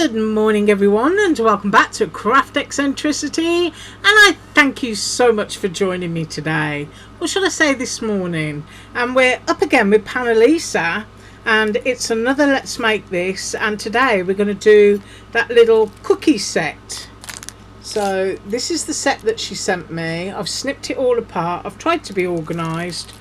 Good morning everyone, and welcome back to Craft Eccentricity, and I thank you so much for joining me today, or should I say this morning. And we're up again with Panalisa, and it's another Let's Make This, and today we're going to do that little cookie set. So this is the set that she sent me. I've snipped it all apart. I've tried to be organised.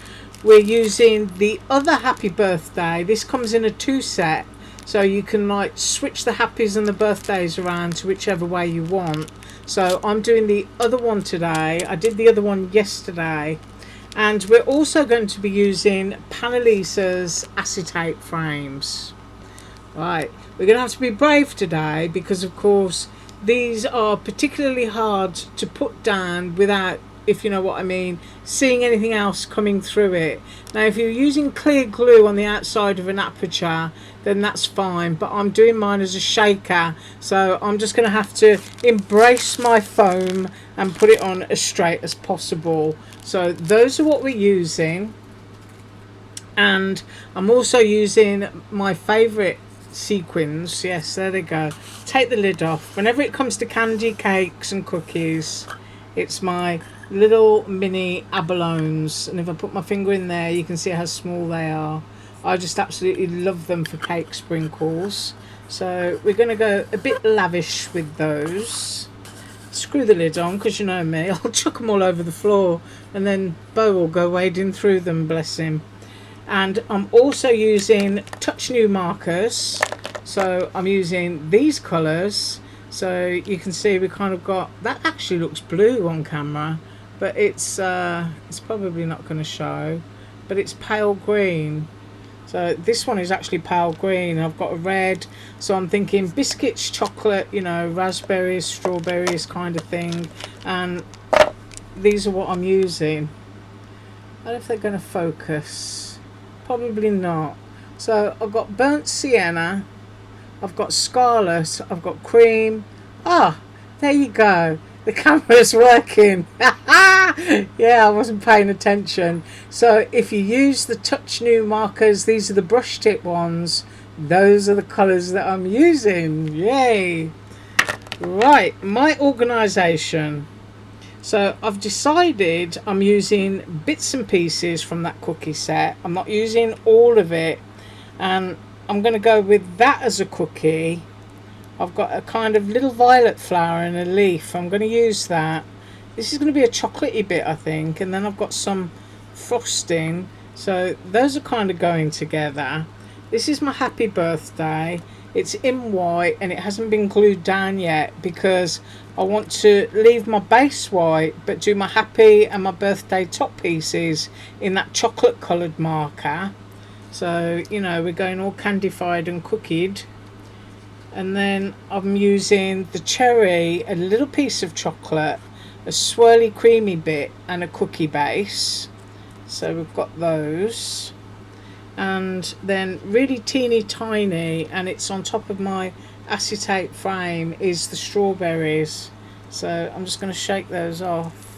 We're using the other Happy Birthday. This comes in a 2 set. So you can like switch the happies and the birthdays around to whichever way you want. So I'm doing the other one today. I did the other one yesterday. And we're also going to be using Panalisa's acetate frames. Right, we're going to have to be brave today because of course these are particularly hard to put down without, if you know what I mean, seeing anything else coming through it. Now if you're using clear glue on the outside of an aperture, then that's fine, but I'm doing mine as a shaker, so I'm just going to have to embrace my foam and put it on as straight as possible. So those are what we're using, and I'm also using my favourite sequins. Yes, there they go. Take the lid off. Whenever it comes to candy, cakes and cookies, it's my little mini abalones, and if I put my finger in there you can see how small they are. I just absolutely love them for cake sprinkles. So we're going to go a bit lavish with those. Screw the lid on because you know me, I'll chuck them all over the floor and then Bo will go wading through them, bless him. And I'm also using Touch New markers, so I'm using these colours. So you can see we kind of got, that actually looks blue on camera, but it's probably not going to show, but it's pale green. So this one is actually pale green. I've got a red, so I'm thinking biscuits, chocolate, you know, raspberries, strawberries kind of thing. And these are what I'm using. I don't know if they're going to focus. Probably not. So I've got burnt sienna, I've got scarlet, I've got cream. Ah, there you go. The camera's working. Yeah, I wasn't paying attention. So if you use the Touch New markers, these are the brush tip ones. Those are the colours that I'm using. Yay. Right, my organisation. So I've decided I'm using bits and pieces from that cookie set. I'm not using all of it. And I'm going to go with that as a cookie. I've got a kind of little violet flower and a leaf. I'm going to use that. This is going to be a chocolatey bit, I think. And then I've got some frosting. So those are kind of going together. This is my Happy Birthday. It's in white and it hasn't been glued down yet because I want to leave my base white but do my happy and my birthday top pieces in that chocolate coloured marker. So, you know, we're going all candified and cookied. And then I'm using the cherry, a little piece of chocolate, a swirly creamy bit and a cookie base. So we've got those. And then really teeny tiny, and it's on top of my acetate frame, is the strawberries. So I'm just going to shake those off.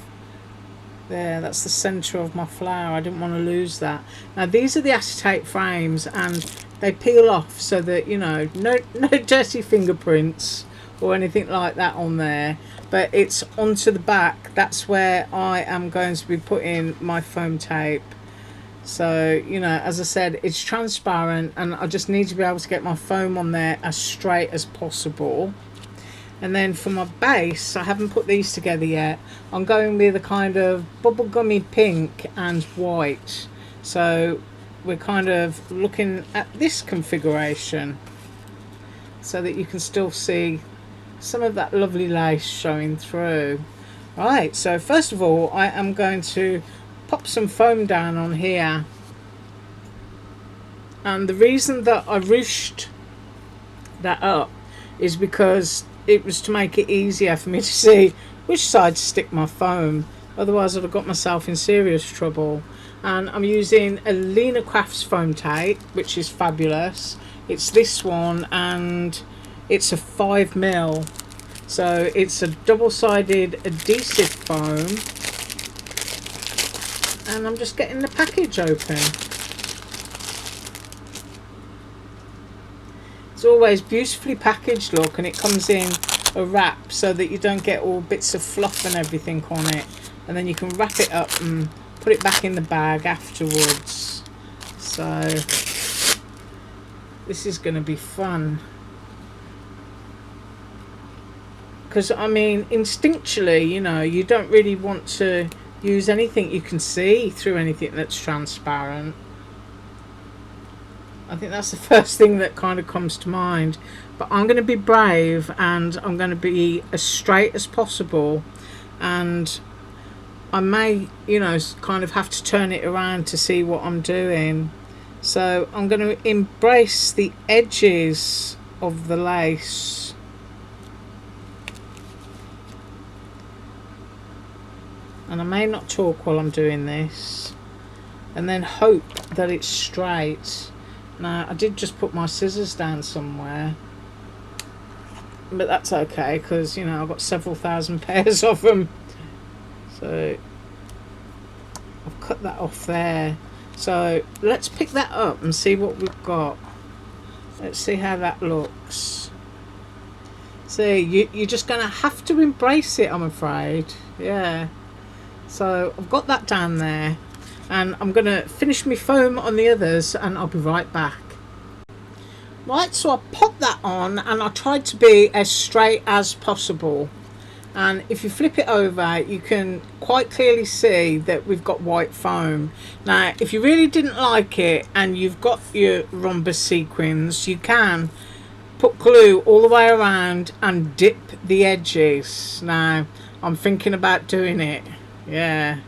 There, that's the centre of my flower. I didn't want to lose that. Now these are the acetate frames and they peel off so that, you know, no dirty fingerprints or anything like that on there, but it's onto the back. That's where I am going to be putting my foam tape. So, you know, as I said, it's transparent and I just need to be able to get my foam on there as straight as possible. And then for my base, I haven't put these together yet. I'm going with a kind of bubblegummy pink and white. So we're kind of looking at this configuration so that you can still see some of that lovely lace showing through. Right, so first of all, I am going to pop some foam down on here. And the reason that I ruched that up is because it was to make it easier for me to see which side to stick my foam. Otherwise I'd have got myself in serious trouble. And I'm using a Lena Crafts foam tape, which is fabulous. It's this one and it's a 5mm. So it's a double-sided adhesive foam. And I'm just getting the package open. It's It's always beautifully packaged, look, and it comes in a wrap so that you don't get all bits of fluff and everything on it, and then you can wrap it up and put it back in the bag afterwards. So this is going to be fun, because I mean, instinctually, you know, you don't really want to use anything you can see through anything that's transparent. I think that's the first thing that kind of comes to mind. But I'm going to be brave, and I'm going to be as straight as possible, and I may, you know, kind of have to turn it around to see what I'm doing. So I'm going to embrace the edges of the lace. And I may not talk while I'm doing this, and then hope that it's straight. Now, I did just put my scissors down somewhere, but that's okay, because, you know, I've got several thousand pairs of them. So I've cut that off there. So let's pick that up and see what we've got. Let's see how that looks. See, you're just going to have to embrace it, I'm afraid. Yeah. So I've got that down there, and I'm going to finish my foam on the others, and I'll be right back. Right, so I popped that on, and I tried to be as straight as possible. And if you flip it over, you can quite clearly see that we've got white foam. Now, if you really didn't like it and you've got your rhombus sequins, you can put glue all the way around and dip the edges. Now, I'm thinking about doing it. Yeah.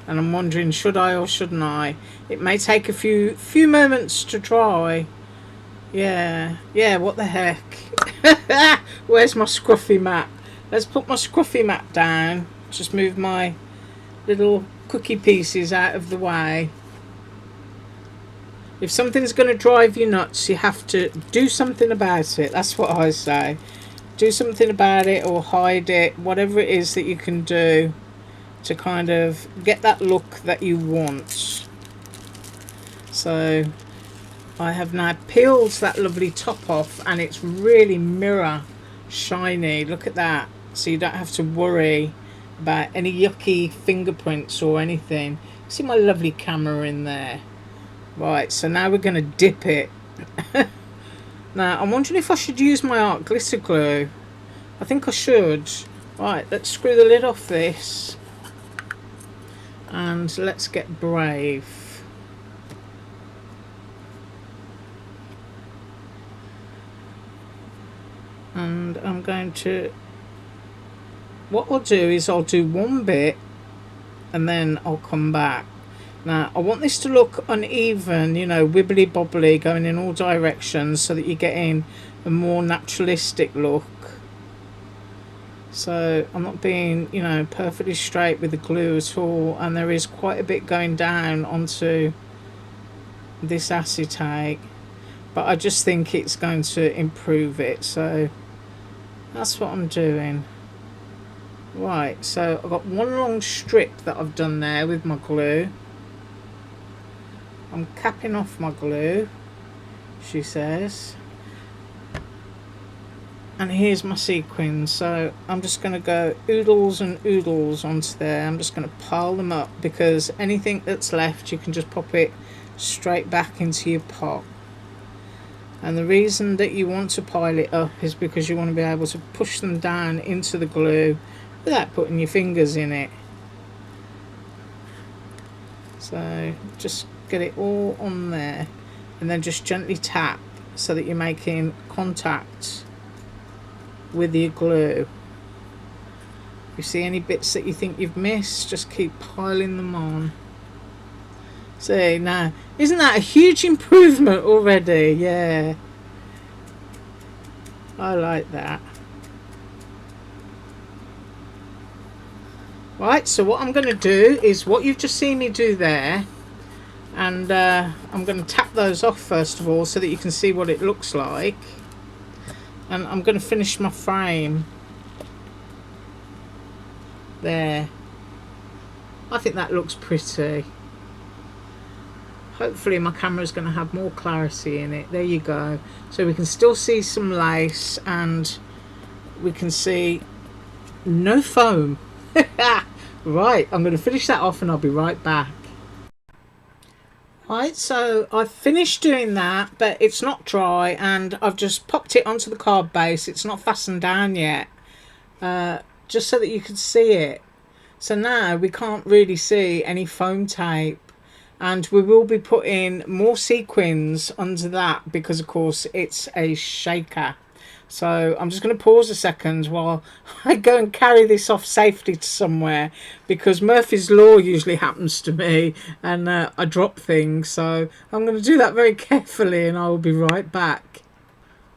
And I'm wondering, should I or shouldn't I? It may take a few moments to dry. Yeah, what the heck. Where's my scruffy mat? Let's put my scruffy mat down. Just move my little cookie pieces out of the way. If something's going to drive you nuts, you have to do something about it. That's what I say. Do something about it, or hide it. Whatever it is that you can do to kind of get that look that you want. So I have now peeled that lovely top off, and it's really mirror shiny. Look at that. So you don't have to worry about any yucky fingerprints or anything. See my lovely camera in there. Right, so now we're going to dip it. Now I'm wondering if I should use my art glitter glue. I think I should. Right, let's screw the lid off this, and let's get brave. And I'm going to, what I'll do is I'll do one bit and then I'll come back. Now I want this to look uneven, you know, wibbly bobbly, going in all directions, so that you're getting a more naturalistic look. So I'm not being, you know, perfectly straight with the glue at all, and there is quite a bit going down onto this acetate, but I just think it's going to improve it. So that's what I'm doing. Right, so I've got one long strip that I've done there with my glue. I'm capping off my glue, she says. And here's my sequins. So I'm just going to go oodles and oodles onto there. I'm just going to pile them up, because anything that's left you can just pop it straight back into your pot. And the reason that you want to pile it up is because you want to be able to push them down into the glue without putting your fingers in it. So just get it all on there, and then just gently tap so that you're making contact with your glue. If you see any bits that you think you've missed, just keep piling them on. See, now, isn't that a huge improvement already? Yeah, I like that. Right, so what I'm going to do is what you've just seen me do there, and I'm going to tap those off first of all so that you can see what it looks like. And I'm going to finish my frame there. I think that looks pretty. hopefully my camera is going to have more clarity in it. There you go. So we can still see some lace, and we can see no foam. Right, I'm going to finish that off and I'll be right back. Right, so I've finished doing that, but it's not dry, and I've just popped it onto the card base. It's not fastened down yet, just so that you can see it. So now we can't really see any foam tape, and we will be putting more sequins under that because of course it's a shaker. So I'm just going to pause a second while I go and carry this off safely to somewhere, because Murphy's Law usually happens to me and I drop things. So I'm going to do that very carefully and I will be right back.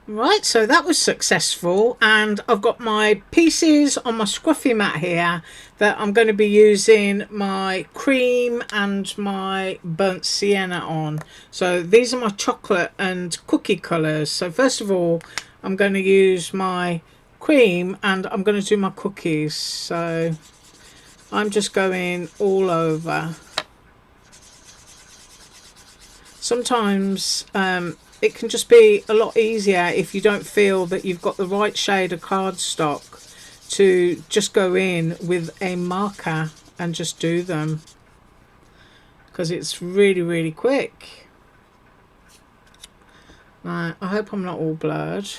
Right, so that was successful, and I've got my pieces on my scruffy mat here that I'm going to be using my cream and my burnt sienna on. So these are my chocolate and cookie colours. So first of all, I'm going to use my cream and I'm going to do my cookies. So I'm just going all over. Sometimes it can just be a lot easier if you don't feel that you've got the right shade of cardstock to just go in with a marker and just do them, because it's really quick. Right, I hope I'm not all blurred,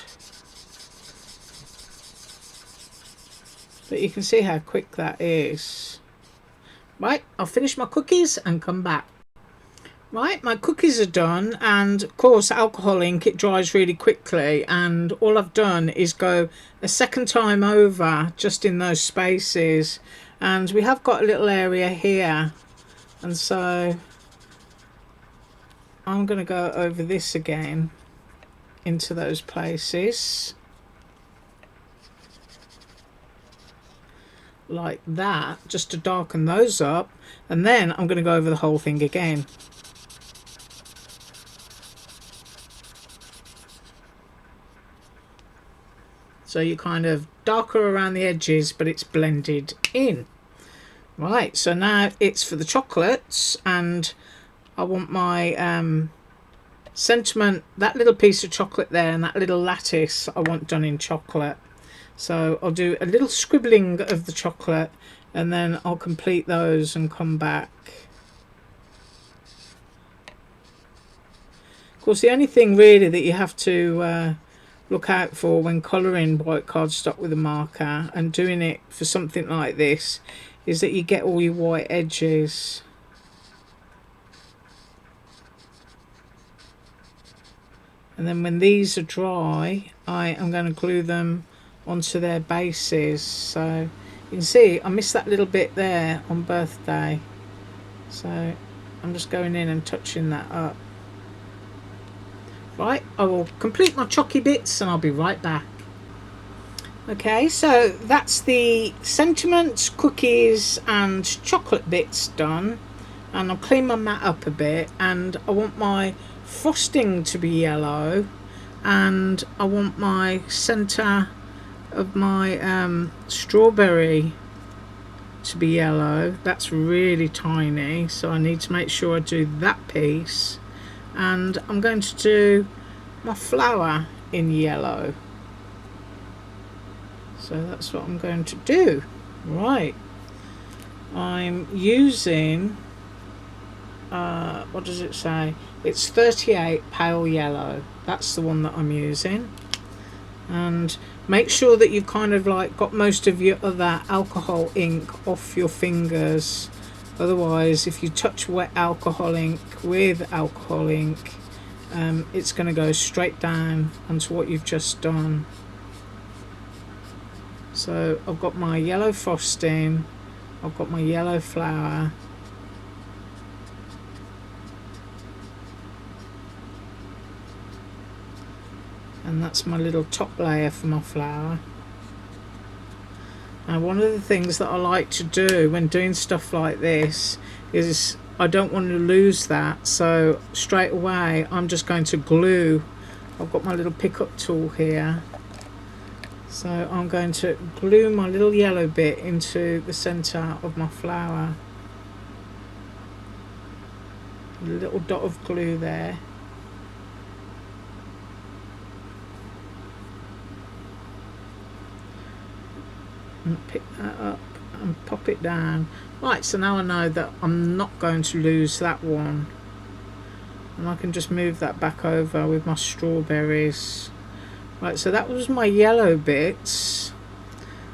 but you can see how quick that is. Right, I'll finish my cookies and come back. Right, my cookies are done, and of course alcohol ink, it dries really quickly, and all I've done is go a second time over just in those spaces, and we have got a little area here, and so I'm going to go over this again into those places like that, just to darken those up, and then I'm going to go over the whole thing again. So you kind of darker around the edges, but it's blended in. Right, so now it's for the chocolates, and I want my sentiment, that little piece of chocolate there and that little lattice I want done in chocolate. So I'll do a little scribbling of the chocolate and then I'll complete those and come back. Of course, the only thing really that you have to look out for when colouring white cardstock with a marker and doing it for something like this is that you get all your white edges. And then when these are dry, I am going to glue them onto their bases. So you can see I missed that little bit there on birthday, so I'm just going in and touching that up. Right, I will complete my chalky bits and I'll be right back. Okay, so that's the sentiments, cookies and chocolate bits done, and I'll clean my mat up a bit, and I want my frosting to be yellow, and I want my centre of my strawberry to be yellow. That's really tiny, so I need to make sure I do that piece, and I'm going to do my flower in yellow. So that's what I'm going to do. Right, I'm using what does it say? It's 38 pale yellow. That's the one that I'm using. And make sure that you've kind of like got most of your other alcohol ink off your fingers. Otherwise, if you touch wet alcohol ink with alcohol ink, it's going to go straight down onto what you've just done. So I've got my yellow frosting, I've got my yellow flower, and that's my little top layer for my flower. Now, one of the things that I like to do when doing stuff like this is I don't want to lose that, so straight away I'm just going to glue. I've got my little pickup tool here, so I'm going to glue my little yellow bit into the center of my flower. A little dot of glue there. And pick that up and pop it down. Right, so now I know that I'm not going to lose that one, and I can just move that back over with my strawberries. Right, so that was my yellow bits.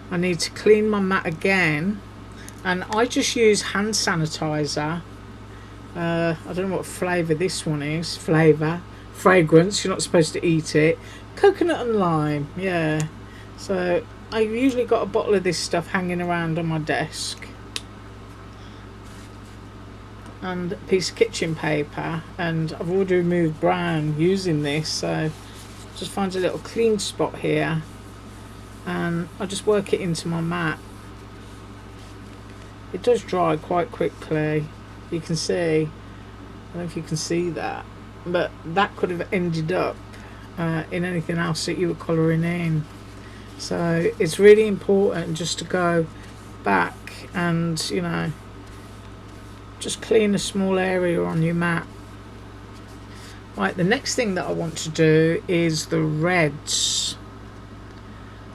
I need to clean my mat again, and I just use hand sanitizer. I don't know what flavour this one is. Fragrance, you're not supposed to eat it. Coconut and lime, yeah. So I've usually got a bottle of this stuff hanging around on my desk, and a piece of kitchen paper, and I've already removed brown using this, so just find a little clean spot here and I just work it into my mat. It does dry quite quickly, you can see. I don't know if you can see that, but that could have ended up in anything else that you were colouring in. So it's really important just to go back and, you know, just clean a small area on your mat. Right, the next thing that I want to do is the reds.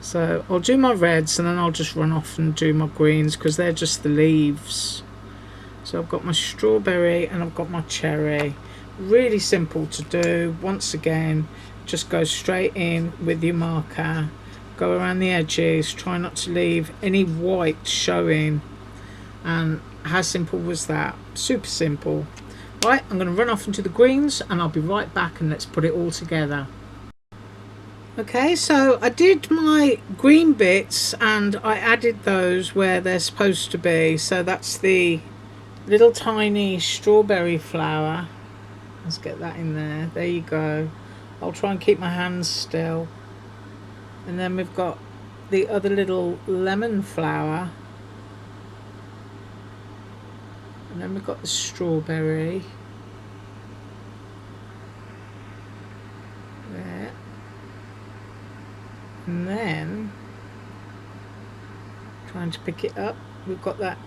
So I'll do my reds and then I'll just run off and do my greens because they're just the leaves. So I've got my strawberry and I've got my cherry. Really simple to do. Once again, just go straight in with your marker. Go around the edges, try not to leave any white showing, and how simple was that? Super simple. Right, I'm going to run off into the greens and I'll be right back, and let's put it all together. Okay, so I did my green bits and I added those where they're supposed to be. So that's the little tiny strawberry flower. Let's get that in there. There you go. I'll try and keep my hands still. And then we've got the other little lemon flower. And then we've got the strawberry. There. And then, trying to pick it up, we've got that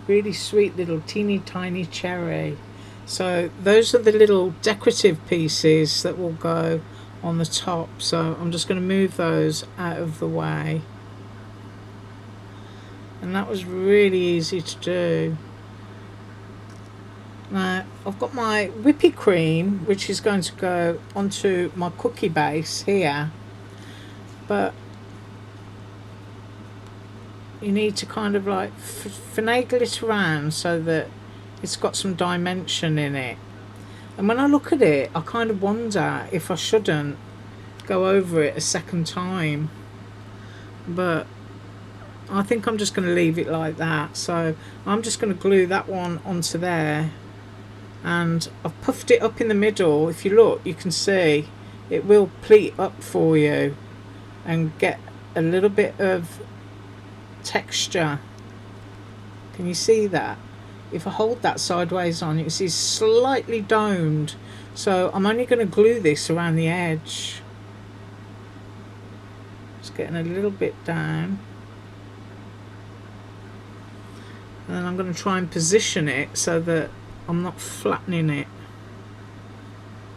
really sweet little teeny tiny cherry. So those are the little decorative pieces that will go on the top, so I'm just going to move those out of the way, and that was really easy to do. Now I've got my whippy cream which is going to go onto my cookie base here, but you need to kind of like finagle it around so that it's got some dimension in it. And when I look at it, I kind of wonder if I shouldn't go over it a second time. But I think I'm just going to leave it like that. So I'm just going to glue that one onto there. And I've puffed it up in the middle. If you look, you can see it will pleat up for you and get a little bit of texture. Can you see that? If I hold that sideways on, you can see it's slightly domed. So I'm only going to glue this around the edge. Just getting a little bit down. And then I'm going to try and position it so that I'm not flattening it.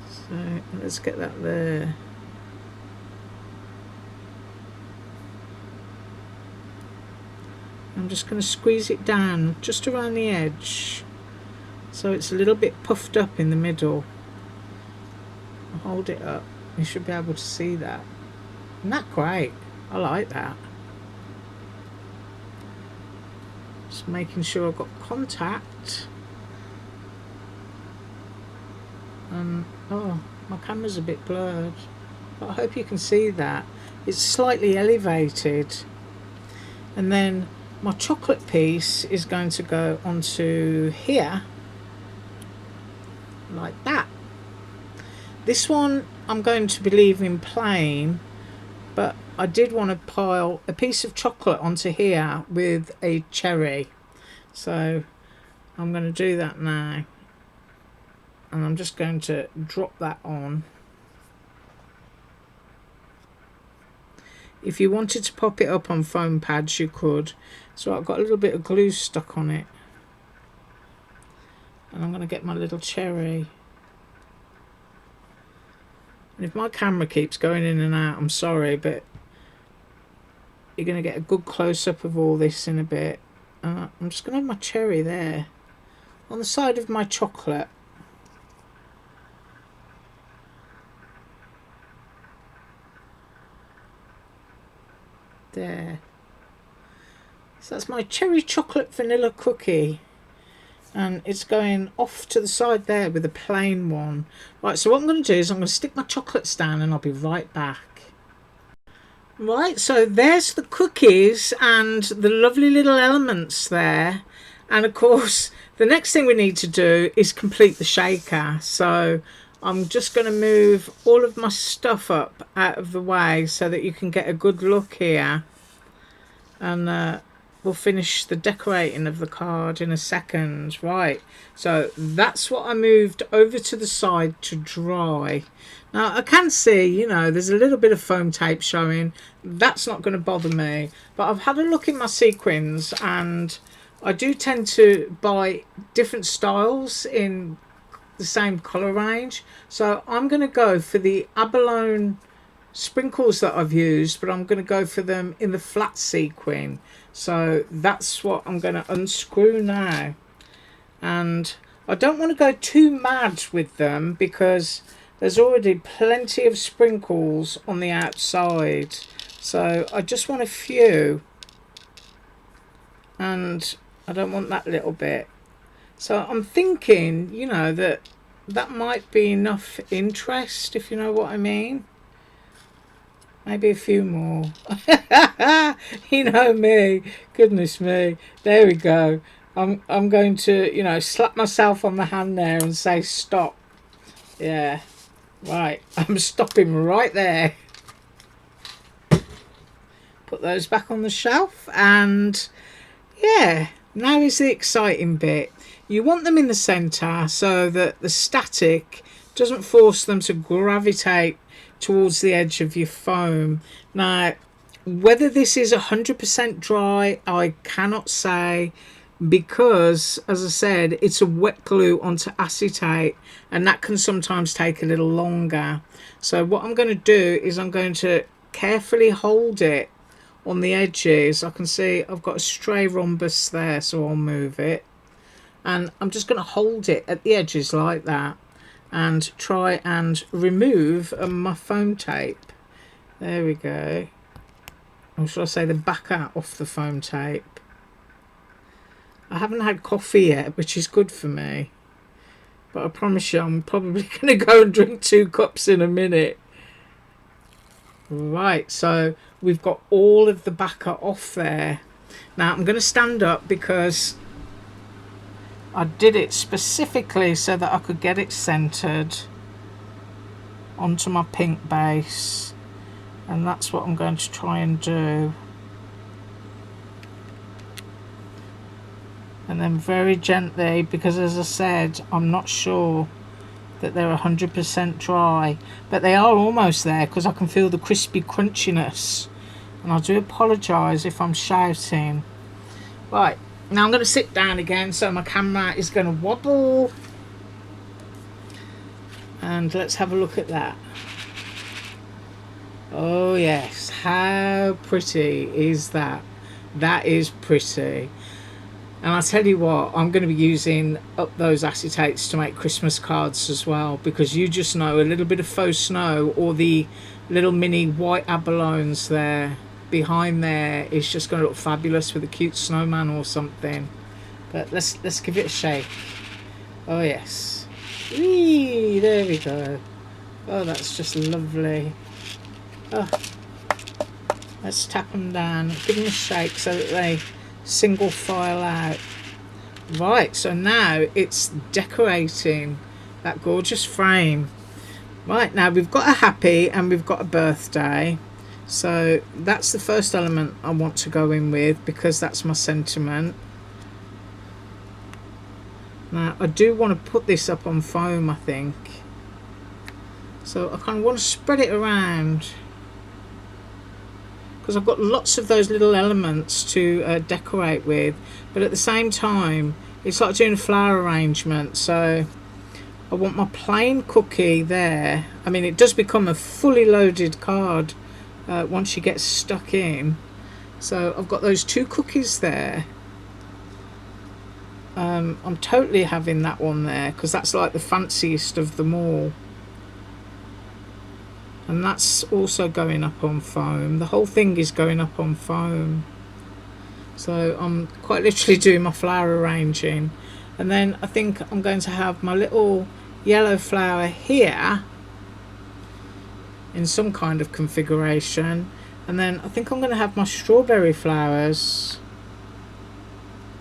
So let's get that there. I'm just going to squeeze it down just around the edge so it's a little bit puffed up in the middle. I'll hold it up, you should be able to see that. Isn't that great? I like that. Just making sure I've got contact. Oh, my camera's a bit blurred, but I hope you can see that. It's slightly elevated. And then my chocolate piece is going to go onto here like that. This one I'm going to be leaving plain, but I did want to pile a piece of chocolate onto here with a cherry, so I'm going to do that now, and I'm just going to drop that on. If you wanted to pop it up on foam pads, you could. So I've got a little bit of glue stuck on it. And I'm going to get my little cherry. And if my camera keeps going in and out, I'm sorry, but you're going to get a good close-up of all this in a bit. I'm just going to have my cherry there on the side of my chocolate. There. So that's my cherry chocolate vanilla cookie. And it's going off to the side there with a plain one. Right, so what I'm going to do is I'm going to stick my chocolates down and I'll be right back. Right, so there's the cookies and the lovely little elements there. And of course, the next thing we need to do is complete the shaker. So I'm just going to move all of my stuff up out of the way so that you can get a good look here. And we'll finish the decorating of the card in a second. Right, so that's what I moved over to the side to dry. Now I can see, you know, there's a little bit of foam tape showing. That's not going to bother me, but I've had a look in my sequins and I do tend to buy different styles in the same colour range. So I'm going to go for the abalone sprinkles that I've used, but I'm going to go for them in the flat sequin. So that's what I'm going to unscrew now. And I don't want to go too mad with them because there's already plenty of sprinkles on the outside. So I just want a few. And I don't want that little bit. So I'm thinking, you know, that might be enough interest, if you know what I mean. Maybe a few more. You know me. Goodness me. There we go. I'm going to, you know, slap myself on the hand there and say stop. Yeah. Right. I'm stopping right there. Put those back on the shelf. And yeah, now is the exciting bit. You want them in the centre so that the static doesn't force them to gravitate towards the edge of your foam. Now, whether this is 100% dry, I cannot say, because, as I said, it's a wet glue onto acetate, and that can sometimes take a little longer. So what I'm going to do is I'm going to carefully hold it on the edges. I can see I've got a stray rhombus there, so I'll move it. And I'm just going to hold it at the edges like that and try and remove my foam tape. There we go. Or should I say the back out off the foam tape. I haven't had coffee yet, which is good for me. But I promise you I'm probably going to go and drink 2 cups in a minute. Right, so we've got all of the backer off there. Now I'm going to stand up because I did it specifically so that I could get it centered onto my pink base, and that's what I'm going to try and do. And then very gently, because as I said, I'm not sure that they're 100% dry, but they are almost there because I can feel the crispy crunchiness. And I do apologise if I'm shouting. Right, now I'm going to sit down again so my camera is going to wobble. And let's have a look at that. Oh yes, how pretty is that? That is pretty. And I'll tell you what, I'm going to be using up those acetates to make Christmas cards as well, because you just know a little bit of faux snow or the little mini white abalones there behind there is just going to look fabulous with a cute snowman or something. But let's give it a shake. Oh yes. Whee, there we go. Oh, that's just lovely. Oh, let's tap them down, give them a shake so that they single file out. Right, so now it's decorating that gorgeous frame. Right, now we've got a happy and we've got a birthday, so that's the first element I want to go in with because that's my sentiment. Now I do want to put this up on foam, I think, so I kind of want to spread it around because I've got lots of those little elements to decorate with, but at the same time It's like doing a flower arrangement. So I want my plain cookie there. I mean, it does become a fully loaded card once you get stuck in. So I've got those 2 cookies there. I'm totally having that one there because that's like the fanciest of them all. And that's also going up on foam. The whole thing is going up on foam. So I'm quite literally doing my flower arranging. And then I think I'm going to have my little yellow flower here in some kind of configuration. And then I think I'm going to have my strawberry flowers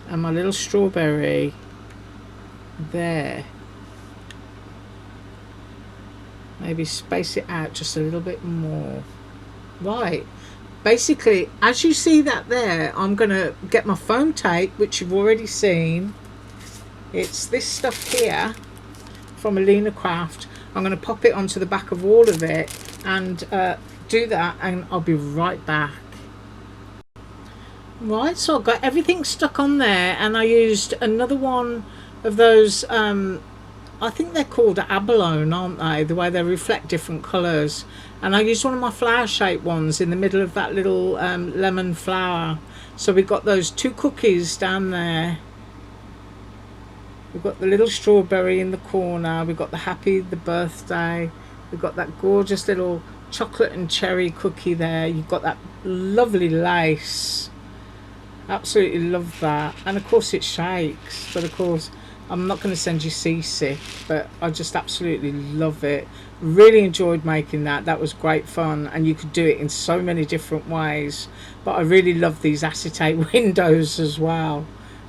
and my little strawberry there. Maybe space it out just a little bit more. Right, basically as you see that there, I'm gonna get my foam tape, which you've already seen. It's this stuff here from Alina Craft. I'm gonna pop it onto the back of all of it and do that, and I'll be right back. Right, so I've got everything stuck on there, and I used another one of those I think they're called abalone, aren't they? The way they reflect different colours. And I used one of my flower shaped ones in the middle of that little lemon flower. So we've got those 2 cookies down there. We've got the little strawberry in the corner. We've got the happy, the birthday. We've got that gorgeous little chocolate and cherry cookie there. You've got that lovely lace. Absolutely love that. And of course it shakes. But of course, I'm not going to send you seasick, but I just absolutely love it. Really enjoyed making that. That was great fun, and you could do it in so many different ways. But I really love these acetate windows as well.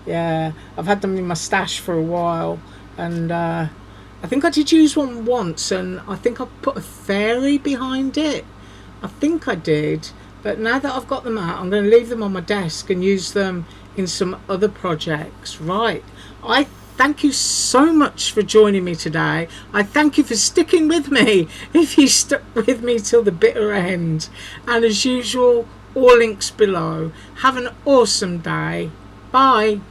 Yeah, I've had them in my stash for a while, and I think I did use one once, and I think I put a fairy behind it. I think I did, but now that I've got them out, I'm going to leave them on my desk and use them in some other projects. Right, I thank you so much for joining me today. I thank you for sticking with me if you stuck with me till the bitter end. And as usual, all links below. Have an awesome day. Bye.